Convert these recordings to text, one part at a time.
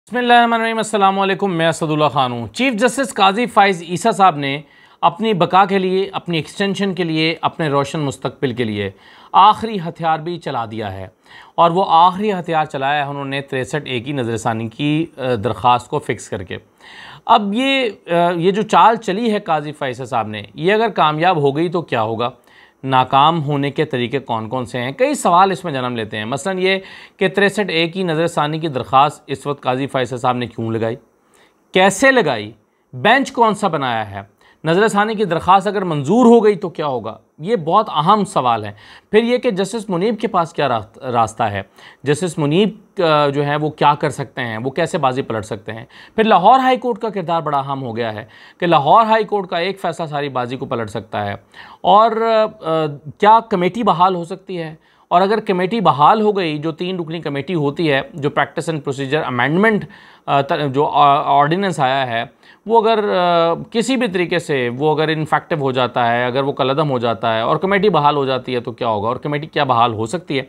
बिस्मिल्लाहिर्रहमानिर्रहीम, अस्सलाम वालेकुम। मैं असदुल्ला खान हूँ। चीफ जस्टिस काजी फ़ाइज़ ईसा साहब ने अपनी बका के लिए, अपनी एक्सटेंशन के लिए, अपने रोशन मुस्तकबिल के लिए आखिरी हथियार भी चला दिया है। और वो आखिरी हथियार चलाया है उन्होंने 63A की नज़रसानी की दरख्वास्त को फ़िक्स करके। अब ये जो चाल चली है काजी फ़ाइज़ साहब ने, ये अगर कामयाब हो गई तो क्या होगा, नाकाम होने के तरीके कौन कौन से हैं, कई सवाल इसमें जन्म लेते हैं। मसलन ये कि 63A की नज़रसानी की दरख्वास्त इस वक्त काजी फ़ाइज़ साहब ने क्यों लगाई, कैसे लगाई, बेंच कौन सा बनाया है, नज़रसानी की दरख्वास्त अगर मंजूर हो गई तो क्या होगा, ये बहुत अहम सवाल है। फिर ये कि जस्टिस मुनीब के पास क्या रास्ता है, जस्टिस मुनीब जो है वो क्या कर सकते हैं, वो कैसे बाजी पलट सकते हैं। फिर लाहौर हाई कोर्ट का किरदार बड़ा अहम हो गया है कि लाहौर हाई कोर्ट का एक फ़ैसला सारी बाजी को पलट सकता है। और क्या कमेटी बहाल हो सकती है, और अगर कमेटी बहाल हो गई, जो 3 रुकनी कमेटी होती है, जो प्रैक्टिस एंड प्रोसीजर अमेंडमेंट जो ऑर्डिनेंस आया है, वो अगर किसी भी तरीके से वो अगर इनफेक्टिव हो जाता है, अगर वो कलअदम हो जाता है और कमेटी बहाल हो जाती है तो क्या होगा, और कमेटी क्या बहाल हो सकती है।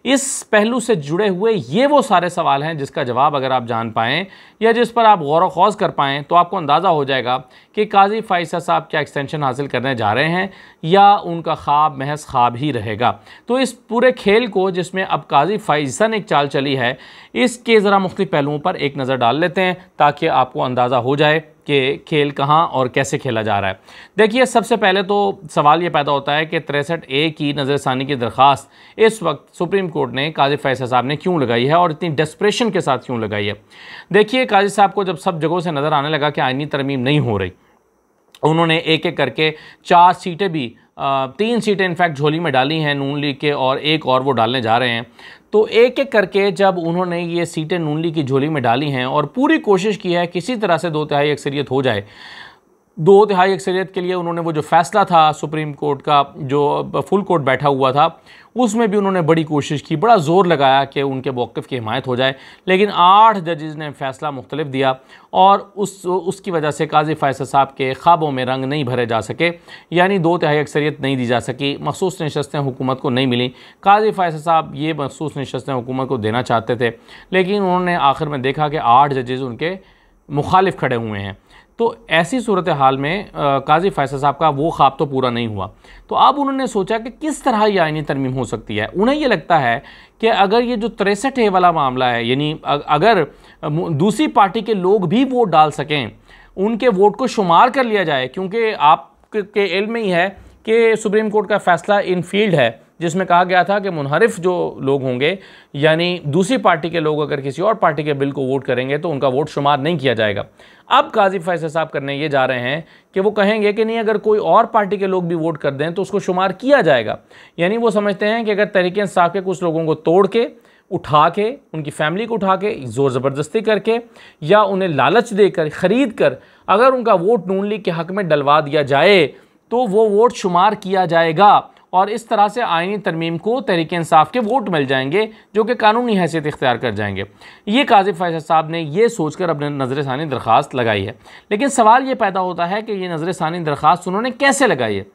इस पहलू से जुड़े हुए ये वो सारे सवाल हैं जिसका जवाब अगर आप जान पाएँ या जिस पर आप गौर व खौज कर पाएँ तो आपको अंदाज़ा हो जाएगा कि काजी फ़ाइज़ साहब क्या एक्सटेंशन हासिल करने जा रहे हैं या उनका ख्वाब महज ख्वाब ही रहेगा। तो इस पूरे खेल को, जिसमें अब काजी फ़ाइज़ ने एक चाल चली है, इसके ज़रा मुख्तलिफ पहलुओं पर एक नज़र डाल लेते हैं ताकि आपको अंदाज़ा हो जाए कि खेल कहाँ और कैसे खेला जा रहा है। देखिए, सबसे पहले तो सवाल ये पैदा होता है कि 63A की नज़रसानी की दरख्वास्त इस वक्त सुप्रीम कोर्ट ने काजी फ़ाइज़ साहब ने क्यों लगाई है और इतनी डेस्परेशन के साथ क्यों लगाई है। देखिए, काजी साहब को जब सब जगहों से नज़र आने लगा कि आईनी तरमीम नहीं हो रही, उन्होंने एक एक करके 4 सीटें भी 3 सीटें इनफैक्ट झोली में डाली हैं नून लीग के, और एक और वो डालने जा रहे हैं। तो एक एक करके जब उन्होंने ये सीटें नून लीग की झोली में डाली हैं और पूरी कोशिश की है किसी तरह से 2/3 अक्सरियत हो जाए, 2/3 अक्सरियत के लिए उन्होंने वो जो फ़ैसला था सुप्रीम कोर्ट का, जो फुल कोर्ट बैठा हुआ था, उसमें भी उन्होंने बड़ी कोशिश की, बड़ा ज़ोर लगाया कि उनके मौक़िफ़ की हिमायत हो जाए। लेकिन 8 जजेज़ ने फ़ैसला मुख्तलिफ दिया और उसकी वजह से काजी फ़ाइज़ साहब के ख्वाबों में रंग नहीं भरे जा सके, यानी 2/3 अक्सरियत नहीं दी जा सकी, मखसूस नशस्तें हुकूमत को नहीं मिली। काजी फ़ाइज़ साहब ये मखसूस नशस्तें हुकूमत को देना चाहते थे, लेकिन उन्होंने आखिर में देखा कि 8 जजेज़ उनके मुखालिफ खड़े हुए हैं। तो ऐसी सूरत हाल में काजी फ़ाइज़ साहब का वो ख्वाब तो पूरा नहीं हुआ। तो अब उन्होंने सोचा कि किस तरह ये आईनी तरमीम हो सकती है। उन्हें ये लगता है कि अगर ये जो 63A वाला मामला है, यानी अगर दूसरी पार्टी के लोग भी वोट डाल सकें, उनके वोट को शुमार कर लिया जाए, क्योंकि आपके इल्म में ही है कि सुप्रीम कोर्ट का फ़ैसला इन फील्ड है जिसमें कहा गया था कि मुनहरिफ जो लोग होंगे, यानी दूसरी पार्टी के लोग अगर किसी और पार्टी के बिल को वोट करेंगे तो उनका वोट शुमार नहीं किया जाएगा। अब काजी फ़ाइज़ साहब करने ये जा रहे हैं कि वो कहेंगे कि नहीं, अगर कोई और पार्टी के लोग भी वोट कर दें तो उसको शुमार किया जाएगा। यानी वो समझते हैं कि अगर तहरीक इंसाफ के कुछ लोगों को तोड़ के, उठा के, उनकी फैमिली को उठा के, ज़ोर ज़बरदस्ती करके या उन्हें लालच देकर, ख़रीद कर अगर उनका वोट नून लीग के हक़ में डलवा दिया जाए तो वो वोट शुमार किया जाएगा और इस तरह से आईनी तरमीम को तहरीक इंसाफ के वोट मिल जाएंगे जो कि कानूनी हैसियत इख्तियार कर जाएंगे। ये काजी फ़ाइज़ साहब ने ये सोचकर अपने नज़रसानी दरख्वास्त लगाई है। लेकिन सवाल ये पैदा होता है कि ये नज़रसानी दरख्वास्त उन्होंने कैसे लगाई है।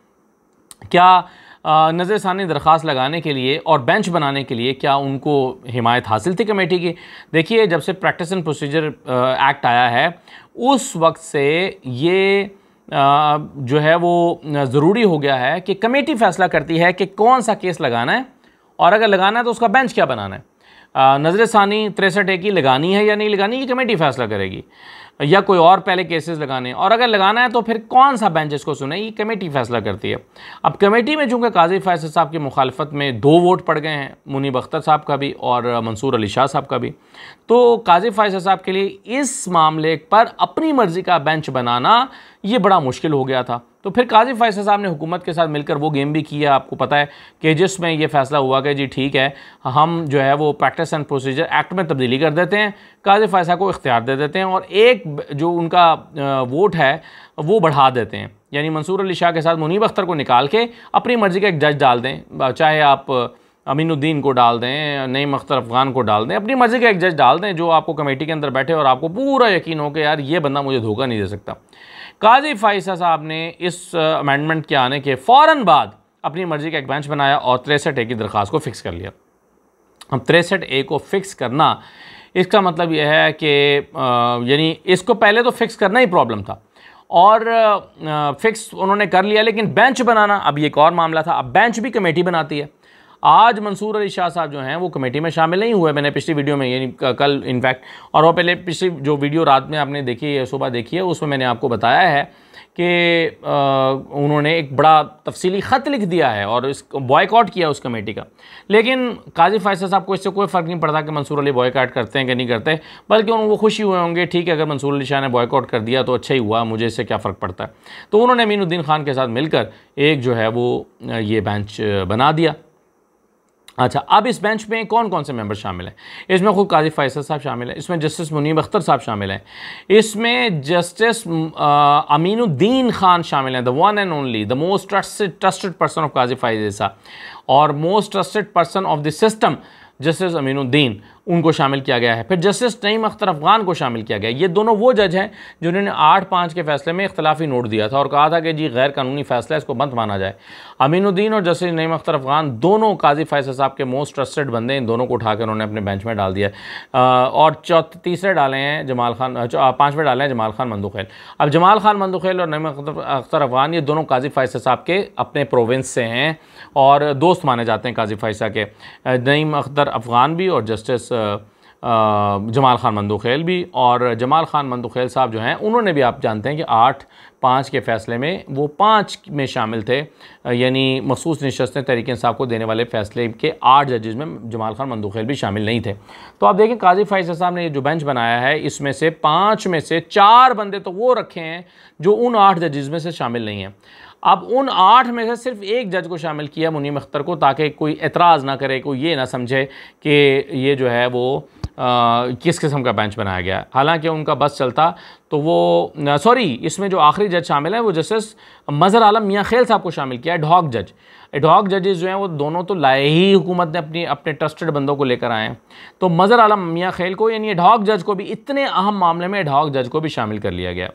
क्या नज़रसानी दरख्वास्त लगाने के लिए और बेंच बनाने के लिए क्या उनको हिमायत हासिल थी कमेटी की। देखिए, जब से प्रैक्टिस एंड प्रोसीजर एक्ट आया है उस वक्त से ये जो है वो ज़रूरी हो गया है कि कमेटी फ़ैसला करती है कि कौन सा केस लगाना है, और अगर लगाना है तो उसका बेंच क्या बनाना है। नज़रसानी 63A की लगानी है या नहीं लगानी, ये कमेटी फ़ैसला करेगी, या कोई और पहले केसेस लगाने, और अगर लगाना है तो फिर कौन सा बेंच इसको सुने, ये कमेटी फ़ैसला करती है। अब कमेटी में चूँकि काजी फ़ाइज़ साहब की मुखालफत में 2 वोट पड़ गए हैं, मुनीब अख्तर साहब का भी और मंसूर अली शाह साहब का भी, तो काजी फ़ाइज़ साहब के लिए इस मामले पर अपनी मर्ज़ी का बेंच बनाना ये बड़ा मुश्किल हो गया था। तो फिर काजी फ़ाइज़ साहब ने हुकूमत के साथ मिलकर वो गेम भी किया, आपको पता है, कि जिसमें ये फ़ैसला हुआ कि जी ठीक है, हम जो है वो प्रैक्टिस एंड प्रोसीजर एक्ट में तब्दीली कर देते हैं, काजी फ़ाइज़ साहब को इख्तियार दे देते हैं और एक जो उनका वोट है वो बढ़ा देते हैं। यानी मंसूर अली शाह के साथ मुनीब अख्तर को निकाल के अपनी मर्ज़ी का एक जज डाल दें, चाहे आप अमीनुद्दीन को डाल दें, नईम अख्तर अफ़गान को डाल दें, अपनी मर्ज़ी का एक जज डाल दें जो आपको कमेटी के अंदर बैठे और आपको पूरा यकीन हो कि यार ये बंदा मुझे धोखा नहीं दे सकता। काजी फ़ाइज़ साहब ने इस अमेंडमेंट के आने के फ़ौरन बाद अपनी मर्ज़ी का एक बेंच बनाया और 63A की दरख्वास्त को फ़िक्स कर लिया। अब 63A को फ़िक्स करना इसका मतलब यह है कि यानी इसको पहले तो फिक्स करना ही प्रॉब्लम था और फिक्स उन्होंने कर लिया, लेकिन बेंच बनाना अब ये एक और मामला था। अब बेंच भी कमेटी बनाती है। आज मंसूर अली शाह साहब जो हैं वो कमेटी में शामिल नहीं हुए, मैंने पिछली वीडियो में यानी कल इनफैक्ट, और वो पहले पिछली जो वीडियो रात में आपने देखी है, सुबह देखी है, उसमें मैंने आपको बताया है कि उन्होंने एक बड़ा तफसीली ख़त लिख दिया है और इसको बॉयकॉट किया उस कमेटी का। लेकिन काजी फैसल साहब को इससे कोई फ़र्क नहीं पड़ता कि मंसूर अली बॉयकॉट करते हैं कि नहीं करते, बल्कि उनको खुशी हुए होंगे, ठीक है अगर मंसूर अली शाह ने बॉयकॉट कर दिया तो अच्छा ही हुआ, मुझे इससे क्या फ़र्क पड़ता है। तो उन्होंने अमीनुद्दीन खान के साथ मिलकर एक जो है वो ये बेंच बना दिया। अच्छा, अब इस बेंच में कौन कौन से मेंबर शामिल हैं? इसमें खुद काजी फैसल साहब शामिल हैं, इसमें जस्टिस मुनीब अख्तर साहब शामिल हैं, इसमें जस्टिस अमीनुद्दीन खान शामिल हैं, the one and only, the most trusted person of Qazi Faisal साहब, और most trusted person of the system justice Aminuddin, उनको शामिल किया गया है। फिर जस्टिस नईम अख्तर अफगान को शामिल किया गया। ये दोनों वो जज हैं जिन्होंने 8-5 के फैसले में इख्तलाफी नोट दिया था और कहा था कि जी गैर कानूनी फैसला है, इसको बंद माना जाए। अमीनुद्दीन और जस्टिस नईम अख्तर अफगान दोनों काजी फैसल साहब के मोस्ट ट्रस्टेड बंदे, इन दोनों को उठाकर उन्होंने अपने बेंच में डाल दिया। और तीसरे डाले हैं जमाल खान, 5वें डाले हैं जमाल खान मंदुखेल। अब जमाल खान मंदुखेल और नईम अख्तर अफगान ये दोनों काजी फैसल साहब के अपने प्रोविंस से हैं और दोस्त माने जाते हैं काजी फैसल के। नईम अख्तर अफगान भी और जस्टिस जमाल खान मंदुखेल भी। और जमाल खान मंदुखेल साहब जो हैं उन्होंने भी, आप जानते हैं कि 8-5 के फ़ैसले में वो 5 में शामिल थे, यानी मखसूस नशस्तें तहरीक इंसाफ को देने वाले फ़ैसले के 8 जजेज़ में जमाल खान मंदुखेल भी शामिल नहीं थे। तो आप देखें काजी फैसल साहब ने ये जो बेंच बनाया है, इसमें से 5 में से 4 बंदे तो वो रखे हैं जो उन 8 जजेज़ में से शामिल नहीं हैं। अब उन 8 में से सिर्फ एक जज को शामिल किया, मुनीब अख्तर को, ताकि कोई एतराज़ ना करे, कोई ये ना समझे कि ये जो है वो किस किस्म का बेंच बनाया गया। हालांकि उनका बस चलता तो वो इसमें जो आखिरी जज शामिल है वो जस्टिस मज़हर आलम मियाँ खेल साहब को शामिल किया, एडहॉक जज। एडहॉक जजेस जो हैं वो दोनों तो लाए ही हुकूमत ने अपने ट्रस्टेड बंदों को लेकर आए हैं। तो मज़हर आलम मियाँ खेल को यानी एडहॉक जज को भी, इतने अहम मामले में एडहॉक जज को भी शामिल कर लिया गया।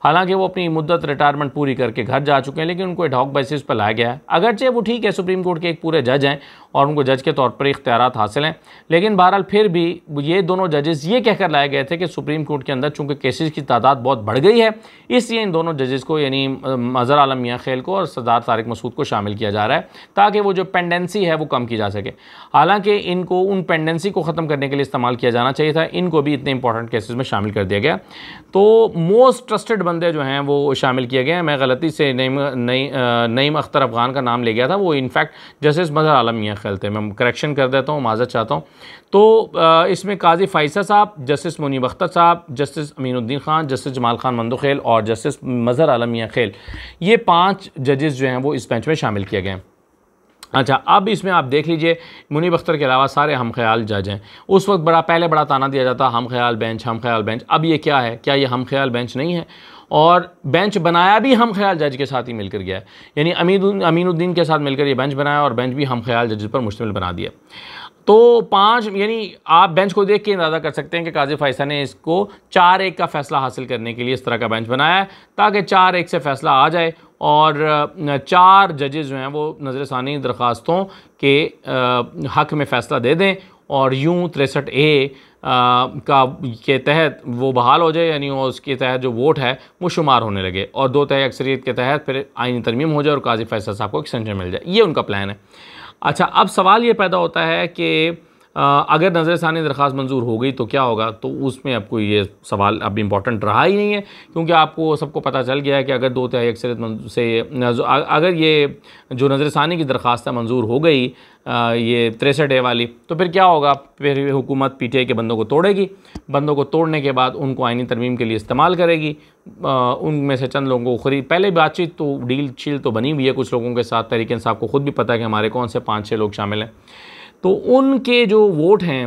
हालांकि वो अपनी मुद्दत रिटायरमेंट पूरी करके घर जा चुके हैं, लेकिन उनको एडहॉक बेसिस पर लाया गया है। अगरचे वो ठीक है सुप्रीम कोर्ट के एक पूरे जज हैं और उनको जज के तौर पर इख्तियारात हासिल हैं, लेकिन बहरहाल फिर भी ये दोनों जजेस ये कहकर लाए गए थे कि सुप्रीम कोर्ट के अंदर चूँकि केसेस की तादाद बहुत बढ़ गई है, इसलिए इन दोनों जजेस को यानी मज़हर आलम मियाँ खेल को और सरदार तारिक मसूद को शामिल किया जा रहा है ताकि वो जो पेंडेंसी है वो कम की जा सके। हालांकि इनको उन पेंडेंसी को ख़त्म करने के लिए इस्तेमाल किया जाना चाहिए था, इनको भी इतने इंपॉर्टेंट केसेस में शामिल कर दिया गया। तो मोस्ट ट्रस्टेड बंदे जो हैं वो शामिल किए गए हैं। मैं गलती से नईम अख्तर अफगान का नाम ले गया था, वो इनफैक्ट जस्टिस मज़हर आलम मियाँ खेल थे। मैं करेक्शन कर देता हूँ, माज़रत चाहता हूँ। तो इसमें काजी फैसल साहब, जस्टिस मुनीब अख्तर साहब, जस्टिस अमीनुद्दीन खान, जस्टिस जमाल खान मंदुखेल और जस्टिस मज़हर आलम मियाँ खेल, ये 5 जजेस जो हैं वो इस बेंच में शामिल किए गए हैं। अच्छा, अब इसमें आप देख लीजिए मुनीब अख्तर के अलावा सारे हम ख्याल जज हैं। उस वक्त पहले बड़ा ताना दिया जाता हम ख्याल बेंच, हम ख्याल बेंच। अब ये क्या है? क्या ये हम ख्याल बेंच नहीं है? और बेंच बनाया भी हम ख्याल जज के साथ ही मिलकर गया है, यानी अमीनुद्दीन के साथ मिलकर ये बेंच बनाया और बेंच भी हम ख्याल जज पर मुश्तमिल बना दिया। तो 5 यानी आप बेंच को देख के अंदाज़ा कर सकते हैं कि काजी फैसल ने इसको 4-1 का फ़ैसला हासिल करने के लिए इस तरह का बेंच बनाया है ताकि 4-1 से फ़ैसला आ जाए और 4 जजेस जो हैं वो नज़रसानी दरख्वास्तों के हक़ में फ़ैसला दे दें और यूँ 63A के तहत वो बहाल हो जाए, यानी उसके तहत जो वोट है वो शुमार होने लगे और 2/3 अक्सरियत के तहत फिर आईनी तरमीम हो जाए और काजी फैसल साहब को एक्सटेंशन मिल जाए। ये उनका प्लान है। अच्छा, अब सवाल ये पैदा होता है कि अगर नज़रसानी दरख्वास्त मंजूर हो गई तो क्या होगा? तो उसमें अब कोई ये सवाल अब इम्पॉर्टेंट रहा ही नहीं है, क्योंकि आपको सबको पता चल गया है कि अगर 2/3 अक्सरियत से अगर ये जो नज़रसानी की दरख्वास्त है मंजूर हो गई, ये 63A वाली, तो फिर क्या होगा? फिर हुकूमत PTI के बंदों को तोड़ेगी। बंदों को तोड़ने के बाद उनको आईनी तरमीम के लिए इस्तेमाल करेगी। उनमें से चंद लोगों को पहले बातचीत तो डील शील तो बनी हुई है कुछ लोगों के साथ, तहरीक इंसाफ को खुद भी पता है कि हमारे कौन से 5-6 लोग शामिल हैं। तो उनके जो वोट हैं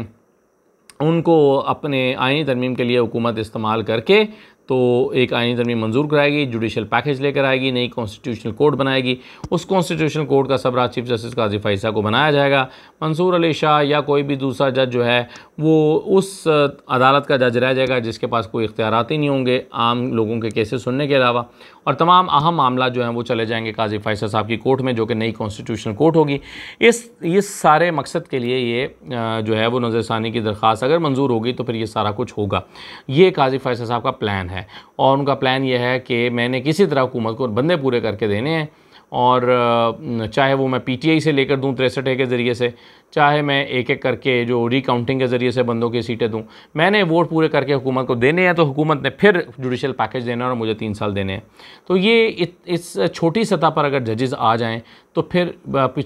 उनको अपने आईनी तरमीम के लिए हुकूमत इस्तेमाल करके तो एक आईनी तरमीम मंजूर कराएगी, जुडिशल पैकेज लेकर आएगी, नई कॉन्स्टिट्यूशनल कोड बनाएगी। उस कॉन्स्टिट्यूशनल कोड का सरबराह चीफ जस्टिस काजी फ़ाइज़ को बनाया जाएगा। मंसूर अली शाह या कोई भी दूसरा जज जो है वो उस अदालत का जज रह जाएगा जिसके पास कोई इख्तियारात ही नहीं होंगे आम लोगों के केसेस सुनने के अलावा, और तमाम अहम मामला जो हैं वो चले जाएंगे काजी फ़ाइज़ साहब की कोर्ट में, जो कि नई कॉन्स्टिट्यूशनल कोर्ट होगी। इस सारे मकसद के लिए ये जो है वो नज़रसानी की दरख्वास्त अगर मंजूर होगी तो फिर ये सारा कुछ होगा। ये काजी फ़ाइज़ साहब का प्लान है, और उनका प्लान ये है कि मैंने किसी तरह हुकूमत को बंदे पूरे करके देने हैं, और चाहे वो मैं पीटीआई से लेकर दूँ 63A के ज़रिए से, चाहे मैं एक एक करके जो रिकाउंटिंग के ज़रिए से बंदों की सीटें दूँ, मैंने वोट पूरे करके हुकूमत को देने हैं। तो हुकूमत ने फिर जुडिशल पैकेज देना है और मुझे 3 साल देने हैं। तो ये इस छोटी सतह पर अगर जजेस आ जाएँ तो फिर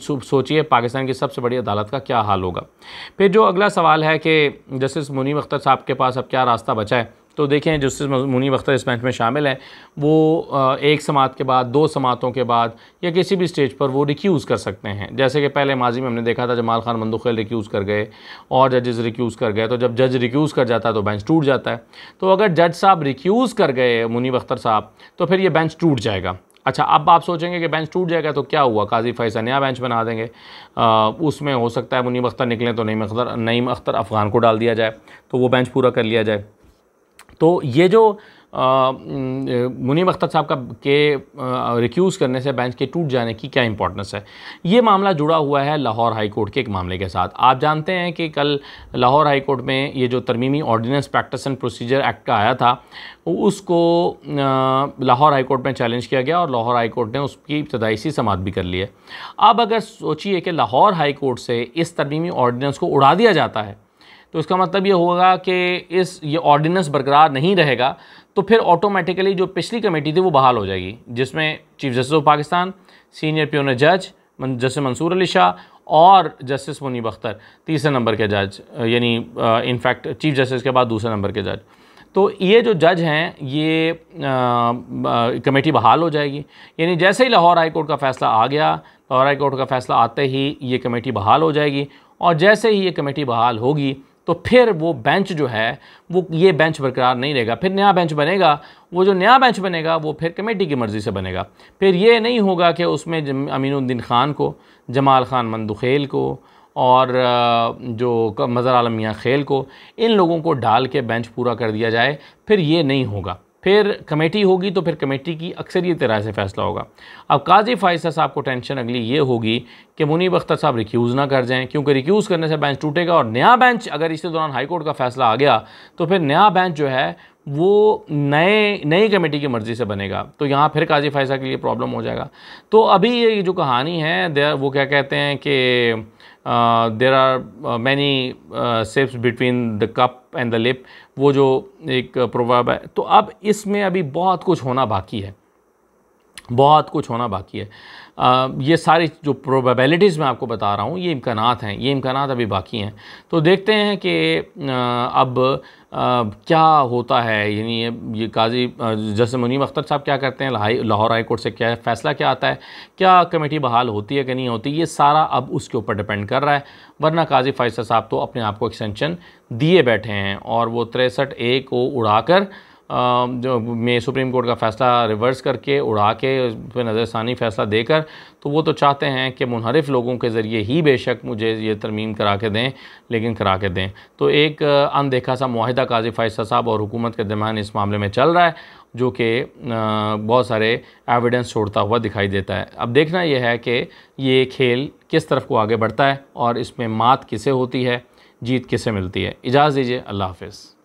सोचिए पाकिस्तान की सबसे बड़ी अदालत का क्या हाल होगा। फिर जो अगला सवाल है कि जस्टिस मुनीब अख्तर साहब के पास अब क्या रास्ता बचा है, तो देखें जस्टिस मुनीब अख्तर इस बेंच में शामिल है। वो एक समात के बाद, 2 समातों के बाद या किसी भी स्टेज पर वो रिक्यूज़ कर सकते हैं। जैसे कि पहले माजी में हमने देखा था जमाल खान मंदुखेल रिक्यूज़ कर गए और जजेस रिक्यूज़ कर गए, तो जब जज रिक्यूज़ कर जाता है तो बेंच टूट जाता है। तो अगर जज साहब रिक्यूज़ कर गए मुनीब अख्तर साहब तो फिर ये बेंच टूट जाएगा। अच्छा, अब आप सोचेंगे कि बेंच टूट जाएगा तो क्या हुआ, काजी फ़ाइज़ नया बेंच बना देंगे, उसमें हो सकता है मुनीब अख्तर निकलें तो नईम अख्तर अफ़गान को डाल दिया जाए तो वो बेंच पूरा कर लिया जाए। तो ये जो मुनीब अख्तर साहब का रिक्यूज़ करने से बेंच के टूट जाने की क्या इंपॉर्टेंस है, ये मामला जुड़ा हुआ है लाहौर हाई कोर्ट के एक मामले के साथ। आप जानते हैं कि कल लाहौर हाई कोर्ट में ये जो तरमीमी ordinance practice and procedure act का आया था उसको लाहौर हाई कोर्ट में चैलेंज किया गया और लाहौर हाई कोर्ट ने उसकी इब्तदाई सी समाअत भी कर ली है। अब अगर सोचिए कि लाहौर हाई कोर्ट से इस तरमीमी ऑर्डिनेंस को उड़ा दिया जाता है तो इसका मतलब ये होगा कि ये ऑर्डिनेंस बरकरार नहीं रहेगा, तो फिर ऑटोमेटिकली जो पिछली कमेटी थी वो बहाल हो जाएगी, जिसमें chief justice of Pakistan, senior प्यूनर जज जस्टिस मंसूर अली शाह और जस्टिस मुनीब अख्तर 3 नंबर के जज, यानी इनफैक्ट चीफ जस्टिस के बाद 2 नंबर के जज। तो ये जो जज हैं ये कमेटी बहाल हो जाएगी, यानी जैसे ही लाहौर हाई कोर्ट का फ़ैसला आ गया, लाहौर हाई कोर्ट का फ़ैसला आते ही ये कमेटी बहाल हो जाएगी, और जैसे ही ये कमेटी बहाल होगी तो फिर वो बेंच जो है वो ये बेंच बरकरार नहीं रहेगा, फिर नया बेंच बनेगा। वो जो नया बेंच बनेगा वो फिर कमेटी की मर्ज़ी से बनेगा। फिर ये नहीं होगा कि उसमें अमीनुद्दीन ख़ान को, जमाल खान मंदुखेल को और जो मज़हर आलम मियाँ खेल को, इन लोगों को डाल के बेंच पूरा कर दिया जाए, फिर ये नहीं होगा। फिर कमेटी होगी तो फिर कमेटी की अक्सरियत राय से फ़ैसला होगा। अब काजी फ़ाइज़ साहब को टेंशन अगली ये होगी कि मुनीब अख्तर साहब रिक्यूज़ ना कर जाएं, क्योंकि रिक्यूज़ करने से बेंच टूटेगा और नया बेंच अगर इसी दौरान हाई कोर्ट का फ़ैसला आ गया तो फिर नया बेंच जो है वो नई कमेटी की मर्ज़ी से बनेगा। तो यहाँ फिर काजी फ़ाइज़ के लिए प्रॉब्लम हो जाएगा। तो अभी ये जो कहानी है वो क्या कहते हैं कि there are many steps between the cup and the lip, वो जो एक प्रोवर्ब है। तो अब इसमें अभी बहुत कुछ होना बाकी है, बहुत कुछ होना बाकी है। ये सारी जो प्रोबेबिलिटीज़ मैं आपको बता रहा हूँ ये इम्कानात हैं, ये इम्कानात अभी बाकी हैं। तो देखते हैं कि अब क्या होता है, यानी ये काजी जस्टिस मुनीब अख्तर साहब क्या करते हैं, लाहौर हाई कोर्ट से क्या फ़ैसला क्या आता है, क्या कमेटी बहाल होती है कि नहीं होती, ये सारा अब उसके ऊपर डिपेंड कर रहा है। वरना काजी फ़ाइज़ साहब तो अपने आप को एक्सटेंशन दिए बैठे हैं और वो 63A को उड़ाकर जो में सुप्रीम कोर्ट का फ़ैसला रिवर्स करके उड़ा के उस पर नज़रसानी फ़ैसला देकर, तो वो तो चाहते हैं कि मुनहरिफ लोगों के ज़रिए ही बेशक मुझे ये तरमीम करा के दें, लेकिन करा के दें। तो एक अनदेखा सा मुआहिदा काजी फ़ाइज़ साहब और हुकूमत के दरमियान इस मामले में चल रहा है, जो कि बहुत सारे एविडेंस छोड़ता हुआ दिखाई देता है। अब देखना यह है कि ये खेल किस तरफ को आगे बढ़ता है और इसमें मात किसे होती है, जीत किसे मिलती है। इजाज़त दीजिए, अल्लाह हाफ़िज़।